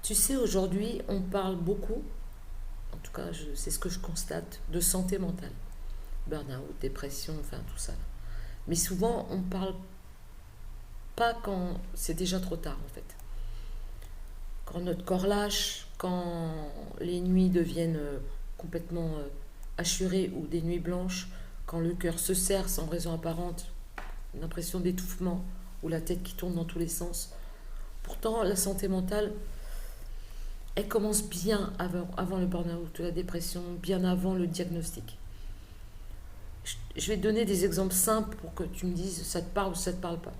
Tu sais, aujourd'hui, on parle beaucoup, en tout cas, c'est ce que je constate, de santé mentale. Burn-out, dépression, enfin tout ça. Mais souvent, on ne parle pas quand c'est déjà trop tard, en fait. Quand notre corps lâche, quand les nuits deviennent complètement hachurées ou des nuits blanches, quand le cœur se serre sans raison apparente, une impression d'étouffement ou la tête qui tourne dans tous les sens. Pourtant, la santé mentale, elle commence bien avant le burn-out, la dépression, bien avant le diagnostic. Je vais te donner des exemples simples pour que tu me dises ça te parle ou ça te parle pas.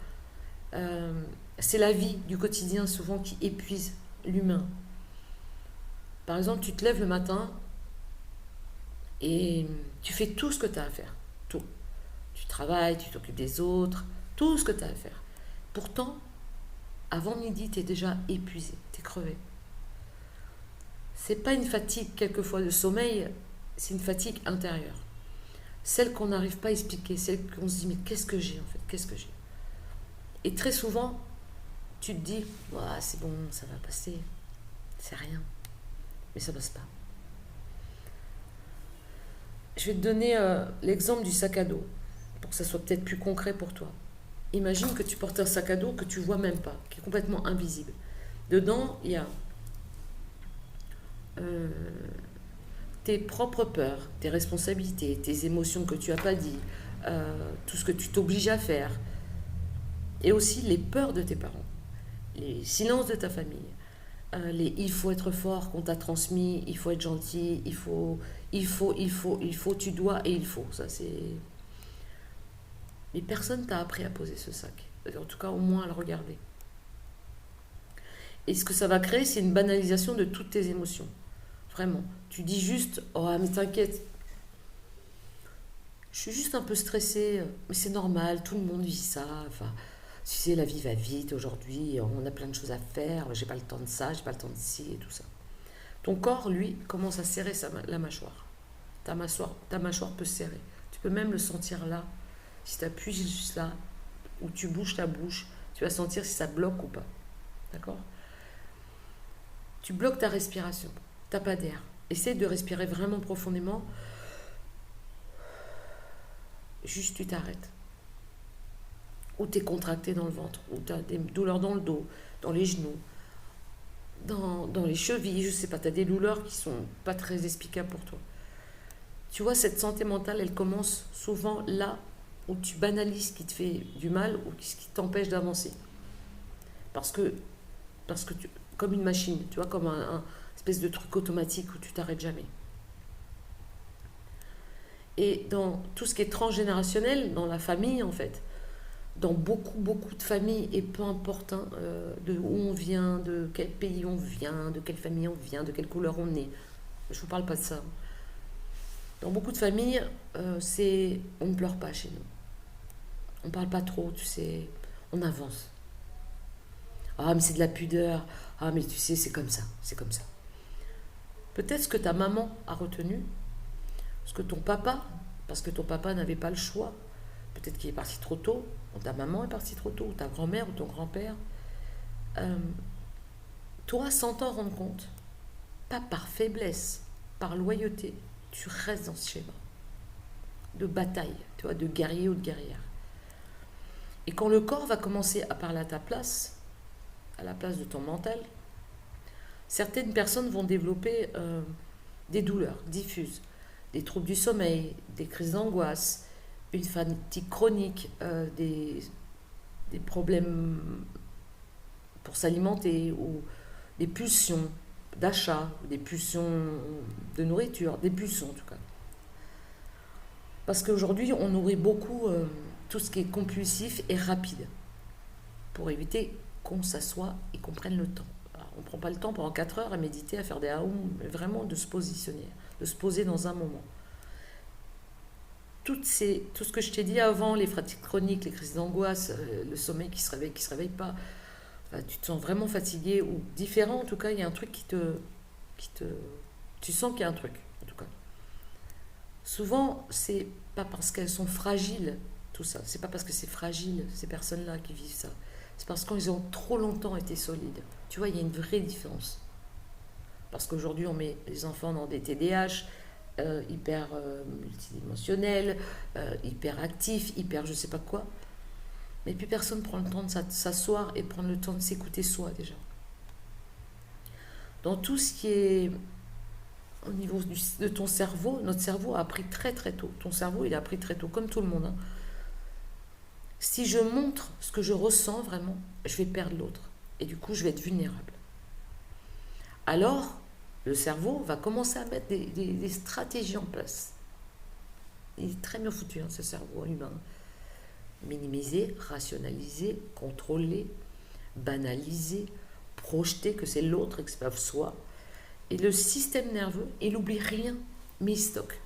Euh, c'est la vie du quotidien souvent qui épuise l'humain. Par exemple, tu te lèves le matin et tu fais tout ce que tu as à faire. Tout. Tu travailles, tu t'occupes des autres, tout ce que tu as à faire. Pourtant, avant midi, tu es déjà épuisé, tu es crevé. C'est pas une fatigue quelquefois de sommeil, c'est une fatigue intérieure. Celle qu'on n'arrive pas à expliquer, celle qu'on se dit mais qu'est-ce que j'ai en fait, qu'est-ce que j'ai. Et très souvent, tu te dis ouah, c'est bon, ça va passer, c'est rien, mais ça passe pas. Je vais te donner l'exemple du sac à dos pour que ça soit peut-être plus concret pour toi. Imagine que tu portes un sac à dos que tu vois même pas, qui est complètement invisible. Dedans, il y a euh, tes propres peurs, tes responsabilités, tes émotions que tu n'as pas dit, tout ce que tu t'obliges à faire, et aussi les peurs de tes parents, les silences de ta famille, les il faut être fort qu'on t'a transmis, il faut être gentil, tu dois et il faut. Ça, c'est. Mais personne t'a appris à poser ce sac. En tout cas, au moins à le regarder. Et ce que ça va créer, c'est une banalisation de toutes tes émotions. Vraiment. Tu dis juste, oh, mais t'inquiète, je suis juste un peu stressée, mais c'est normal, tout le monde vit ça. Enfin, tu sais, la vie va vite aujourd'hui, on a plein de choses à faire, j'ai pas le temps de ça, j'ai pas le temps de ci et tout ça. Ton corps, lui, commence à serrer la mâchoire. Ta mâchoire peut se serrer. Tu peux même le sentir là. Si tu appuies juste là, ou tu bouges ta bouche, tu vas sentir si ça bloque ou pas. D'accord. Tu bloques ta respiration. T'as pas d'air. Essaye de respirer vraiment profondément. Juste tu t'arrêtes. Ou t'es contracté dans le ventre, ou t'as des douleurs dans le dos, dans les genoux, dans les chevilles, je sais pas, t'as des douleurs qui sont pas très explicables pour toi. Tu vois, cette santé mentale, elle commence souvent là où tu banalises ce qui te fait du mal ou ce qui t'empêche d'avancer. Parce que, comme une machine, tu vois, comme un espèce de truc automatique où tu t'arrêtes jamais. Et dans tout ce qui est transgénérationnel, dans la famille en fait, dans beaucoup de familles, et peu importe hein, de où on vient, de quel pays on vient, de quelle famille on vient, de quelle couleur on est, je vous parle pas de ça. Dans beaucoup de familles, on ne pleure pas chez nous. On parle pas trop, tu sais, on avance. Ah mais c'est de la pudeur. Ah mais tu sais, c'est comme ça, c'est comme ça. Peut-être ce que ta maman a retenu, ce que ton papa, parce que ton papa n'avait pas le choix, peut-être qu'il est parti trop tôt, ou ta maman est partie trop tôt, ou ta grand-mère, ou ton grand-père. Euh, Toi, sans t'en rendre compte, pas par faiblesse, par loyauté, tu restes dans ce schéma de bataille, tu vois, de guerrier ou de guerrière. Et quand le corps va commencer à parler à ta place, à la place de ton mental, certaines personnes vont développer des douleurs diffuses, des troubles du sommeil, des crises d'angoisse, une fatigue chronique, des problèmes pour s'alimenter ou des pulsions d'achat, des pulsions de nourriture, des pulsions en tout cas. Parce qu'aujourd'hui, on nourrit beaucoup tout ce qui est compulsif et rapide pour éviter qu'on s'assoie et qu'on prenne le temps. Alors, on ne prend pas le temps pendant 4 heures à méditer, à faire des haoum, mais vraiment de se positionner, de se poser dans un moment. Tout ce que je t'ai dit avant, les fatigues chroniques, les crises d'angoisse, le sommeil qui se réveille pas, enfin, tu te sens vraiment fatigué ou différent, en tout cas, il y a un truc qui te, tu sens qu'il y a un truc, en tout cas. Souvent, c'est pas parce qu'elles sont fragiles, tout ça. C'est pas parce que c'est fragile, ces personnes-là qui vivent ça. C'est parce qu'ils ont trop longtemps été solides. Tu vois, il y a une vraie différence. Parce qu'aujourd'hui, on met les enfants dans des TDAH, hyper multidimensionnels, hyper actifs, hyper je sais pas quoi. Mais plus personne prend le temps de s'asseoir et prendre le temps de s'écouter soi déjà. Dans tout ce qui est au niveau de ton cerveau, notre cerveau a appris très très tôt. Ton cerveau, il a appris très tôt, comme tout le monde, hein. Si je montre ce que je ressens vraiment, je vais perdre l'autre. Et du coup, je vais être vulnérable. Alors, le cerveau va commencer à mettre des stratégies en place. Il est très bien foutu, hein, ce cerveau humain. Minimiser, rationaliser, contrôler, banaliser, projeter que c'est l'autre et que c'est pas soi. Et le système nerveux, il n'oublie rien, mais il stocke.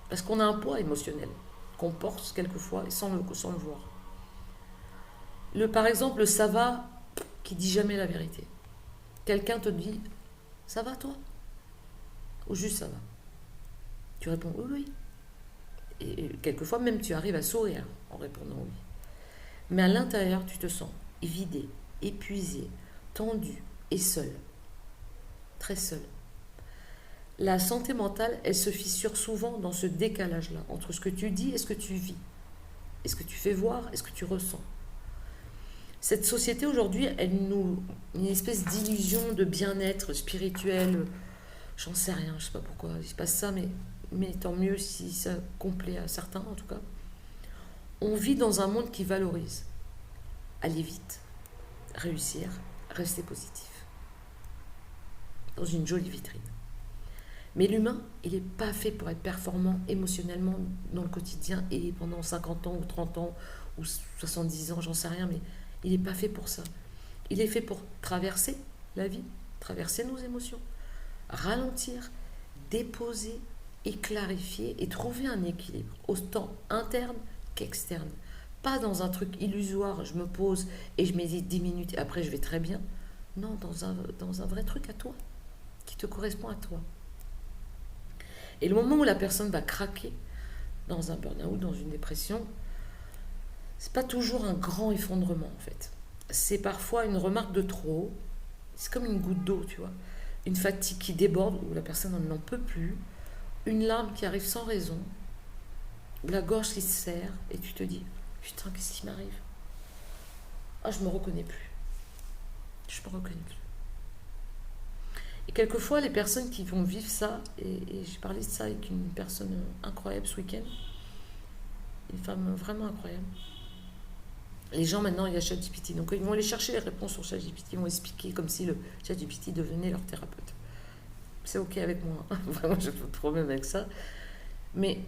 Parce qu'on a un poids émotionnel qu'on porte quelquefois sans le voir. Par exemple, le ça va qui dit jamais la vérité. Quelqu'un te dit ça va toi? Ou juste ça va? Tu réponds oui, oui. Et quelquefois même tu arrives à sourire en répondant oui. Mais à l'intérieur, tu te sens vidé, épuisé, tendu et seul. Très seul. La santé mentale, elle se fissure souvent dans ce décalage-là, entre ce que tu dis et ce que tu vis. Et ce que tu fais voir et ce que tu ressens. Cette société aujourd'hui, une espèce d'illusion de bien-être spirituel, j'en sais rien, je sais pas pourquoi il se passe ça, mais tant mieux si ça complaît à certains en tout cas. On vit dans un monde qui valorise aller vite, réussir, rester positif, dans une jolie vitrine. Mais l'humain, il n'est pas fait pour être performant émotionnellement dans le quotidien et pendant 50 ans ou 30 ans ou 70 ans, j'en sais rien, mais il n'est pas fait pour ça. Il est fait pour traverser la vie, traverser nos émotions, ralentir, déposer et clarifier et trouver un équilibre, autant interne qu'externe. Pas dans un truc illusoire, je me pose et je médite 10 minutes et après je vais très bien. Non, dans un vrai truc à toi, qui te correspond à toi. Et le moment où la personne va craquer dans un burn-out, dans une dépression, c'est pas toujours un grand effondrement en fait. C'est parfois une remarque de trop. C'est comme une goutte d'eau, tu vois. Une fatigue qui déborde, où la personne n'en peut plus. Une larme qui arrive sans raison. La gorge qui se serre. Et tu te dis, putain, qu'est-ce qui m'arrive? Ah, je me reconnais plus. Je me reconnais plus. Et quelquefois, les personnes qui vont vivre ça, et j'ai parlé de ça avec une personne incroyable ce week-end, une femme vraiment incroyable. Les gens maintenant, il y a ChatGPT, donc ils vont aller chercher les réponses sur ChatGPT, ils vont expliquer comme si le ChatGPT devenait leur thérapeute. C'est ok avec moi, hein. Vraiment, j'ai pas de problème avec ça. Mais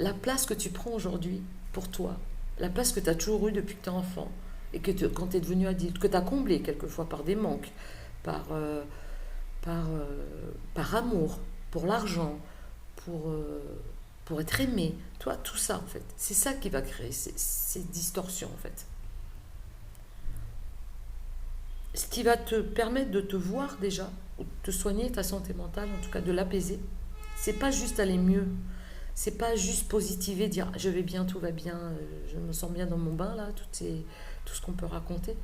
la place que tu prends aujourd'hui pour toi, la place que tu as toujours eue depuis que tu es enfant, et que quand tu es devenu adulte, que tu as comblé quelquefois par des manques, par amour, pour l'argent, pour être aimé. Toi, tout ça, en fait, c'est ça qui va créer ces distorsions, en fait. Ce qui va te permettre de te voir déjà, ou de te soigner ta santé mentale, en tout cas de l'apaiser. C'est pas juste aller mieux. C'est pas juste positiver, dire je vais bien, tout va bien, je me sens bien dans mon bain, là, tout ce qu'on peut raconter.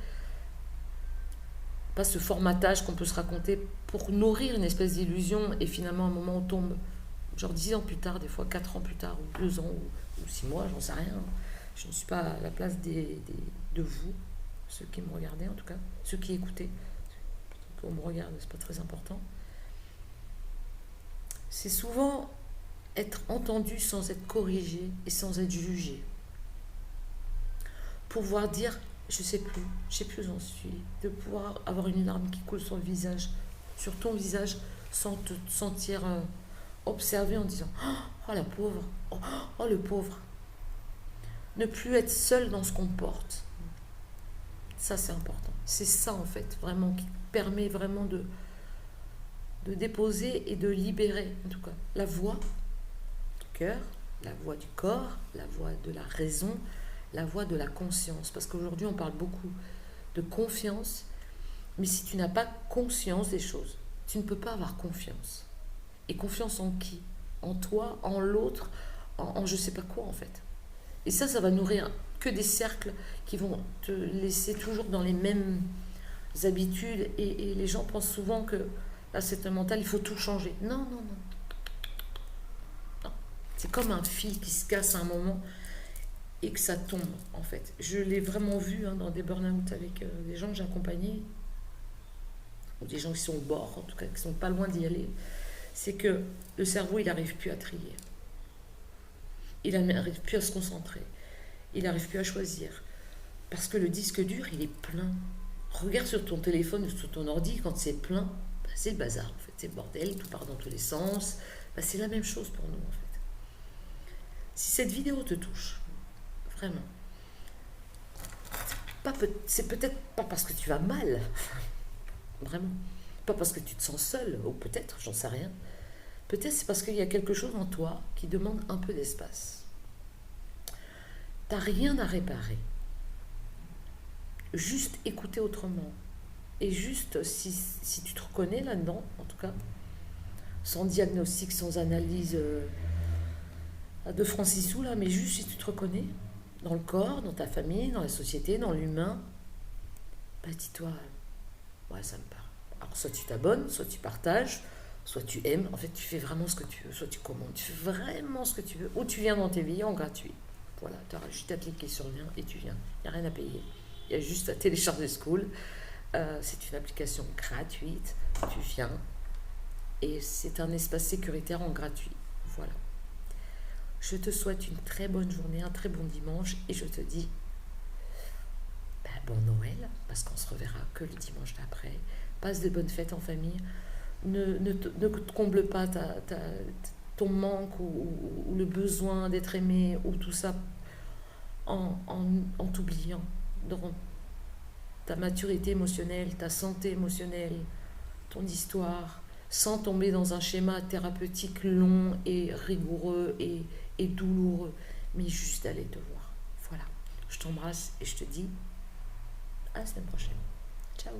Pas ce formatage qu'on peut se raconter pour nourrir une espèce d'illusion et finalement à un moment on tombe, genre 10 ans plus tard, des fois 4 ans plus tard, ou 2 ans, ou 6 mois, j'en sais rien. Je ne suis pas à la place de vous, ceux qui me regardaient en tout cas, ceux qui écoutaient. Qu'on me regarde, c'est pas très important. C'est souvent être entendu sans être corrigé et sans être jugé. Pouvoir dire je sais plus où j'en suis, de pouvoir avoir une larme qui coule sur le visage, sur ton visage, sans te sentir observé en disant oh la pauvre, oh le pauvre. Ne plus être seul dans ce qu'on porte. Ça c'est important. C'est ça en fait, vraiment, qui permet vraiment de déposer et de libérer, en tout cas, la voix du cœur, la voix du corps, la voix de la raison, la voix de la conscience. Parce qu'aujourd'hui, on parle beaucoup de confiance, mais si tu n'as pas conscience des choses, tu ne peux pas avoir confiance. Et confiance en qui? En toi, en l'autre, en je sais pas quoi, en fait. Et ça va nourrir que des cercles qui vont te laisser toujours dans les mêmes habitudes. Et les gens pensent souvent que Là, c'est un mental, il faut tout changer. Non, non, non, non. C'est comme un fil qui se casse à un moment et que ça tombe, en fait. Je l'ai vraiment vu dans des burn-out avec des gens que j'ai accompagnés, ou des gens qui sont au bord, en tout cas, qui sont pas loin d'y aller. C'est que le cerveau, il n'arrive plus à trier. Il n'arrive plus à se concentrer. Il n'arrive plus à choisir. Parce que le disque dur, il est plein. Regarde sur ton téléphone ou sur ton ordi, quand c'est plein, c'est le bazar, en fait. C'est le bordel, tout part dans tous les sens. C'est la même chose pour nous, en fait. Si cette vidéo te touche, vraiment, c'est peut-être pas parce que tu vas mal, vraiment. Pas parce que tu te sens seul, ou peut-être, j'en sais rien. Peut-être c'est parce qu'il y a quelque chose en toi qui demande un peu d'espace. T'as rien à réparer. Juste écouter autrement. Et juste, si tu te reconnais là-dedans, en tout cas, sans diagnostic, sans analyse à deux francs 6 sous, là, mais juste si tu te reconnais, dans le corps, dans ta famille, dans la société, dans l'humain, dis-toi, ouais, ça me parle. Alors, soit tu t'abonnes, soit tu partages, soit tu aimes. En fait, tu fais vraiment ce que tu veux, soit tu commandes, tu fais vraiment ce que tu veux, ou tu viens dans tes vies en gratuit. Voilà, tu auras juste à cliquer sur le lien et tu viens. Il n'y a rien à payer. Il y a juste à télécharger School. C'est une application gratuite. Tu viens. Et c'est un espace sécuritaire en gratuit. Voilà. Je te souhaite une très bonne journée, un très bon dimanche. Et je te dis bon Noël, parce qu'on se reverra que le dimanche d'après. Passe de bonnes fêtes en famille. Ne te comble pas ton manque ou le besoin d'être aimé ou tout ça en t'oubliant dans ta maturité émotionnelle, ta santé émotionnelle, ton histoire, sans tomber dans un schéma thérapeutique long et rigoureux et douloureux, mais juste aller te voir. Voilà. Je t'embrasse et je te dis à la semaine prochaine. Ciao.